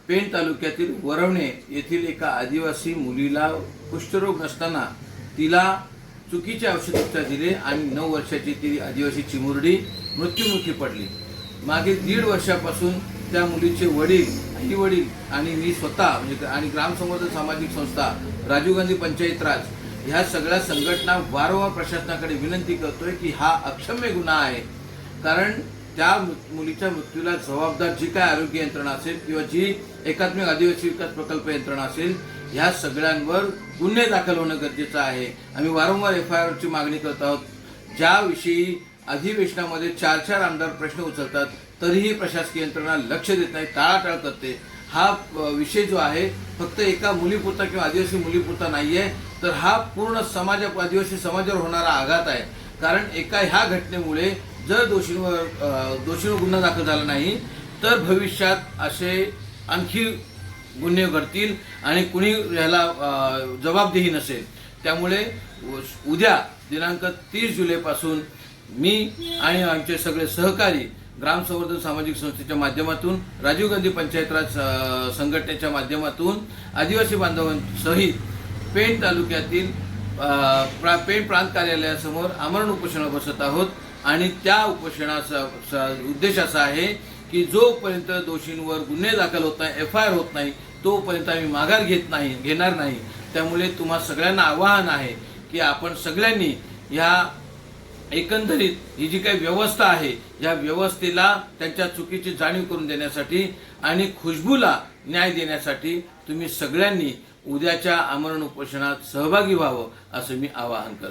पेण तालुक्यातील वरवणे येथील एका आदिवासी मुलीला कुष्ठरोग नसताना तिला चुकीचे औषधोपचार दिले आणि 9 वर्षाची ती आदिवासी चिमुरडी मृत्युमुखी पडली। मागील 1.5 वर्षापासून त्या मुलीचे वडील, आई वडील आणि मी स्वतः म्हणजे आणि ग्राम संवर्धन सामाजिक संस्था, राजीव गांधी पंचायत राज ह्या सगळ्या संघटना वारंवार प्रशासनाकडे विनंती करतोय की हा अक्षम्य गुन्हा आहे। कारण त्या मुलीच्या मृत्यूला जबाबदार जी काय आरोग्य यंत्रणा असेल किंवा जी एकात्मिक आदिवासी विकास प्रकल्प यंत्रणा असेल ह्या सगळ्यांवर गुन्हे दाखल होणं गरजेचं आहे। आम्ही वारंवार FIR ची मागणी करत आहोत। ज्याविषयी अधिवेशनामध्ये 4 आमदार प्रश्न उचलतात तरीही प्रशासकीय यंत्रणा लक्ष देत नाही, टाळाटाळ करते। हा विषय जो आहे फक्त एका मुलीपुरता किंवा आदिवासी मुलीपुरता नाहीये, तर हा पूर्ण आदिवासी समाजावर होणारा आघात आहे। कारण एका ह्या घटनेमुळे जर दोषींवर गुन्हा दाखल झाला नाही तर भविष्यात असे आणखी गुन्हे घडतील आणि कुणी याला जबाबदेही नसेल। त्यामुळे उद्या दिनांक 30 जुलैपासून मी आणि आमचे सगळे सहकारी ग्राम संवर्धन सामाजिक संस्थेच्या माध्यमातून, राजीव गांधी पंचायत राज संघटनेच्या माध्यमातून आदिवासी बांधवांसहित पेण तालुक्यातील पेण प्रांत कार्यालयासमोर आमरण उपोषणाला बसत आहोत। आणि त्या उपोषणाचा उद्देश असा आहे की जोपर्यंत दोषींवर गुन्हे दाखल होत नाही, FIR होत नाही, तोपर्यंत आम्ही माघार घेणार नाही। त्यामुळे तुम्हा सगळ्यांना आवाहन आहे की आपण सगळ्यांनी ह्या एकंदरीत ही जी काही व्यवस्था आहे या व्यवस्थेला त्यांच्या चुकीची जाणीव करून देण्यासाठी आणि खुशबूला न्याय देण्यासाठी तुम्ही सगळ्यांनी उद्याच्या आमरण उपोषणात सहभागी व्हावं असं मी आवाहन करतो।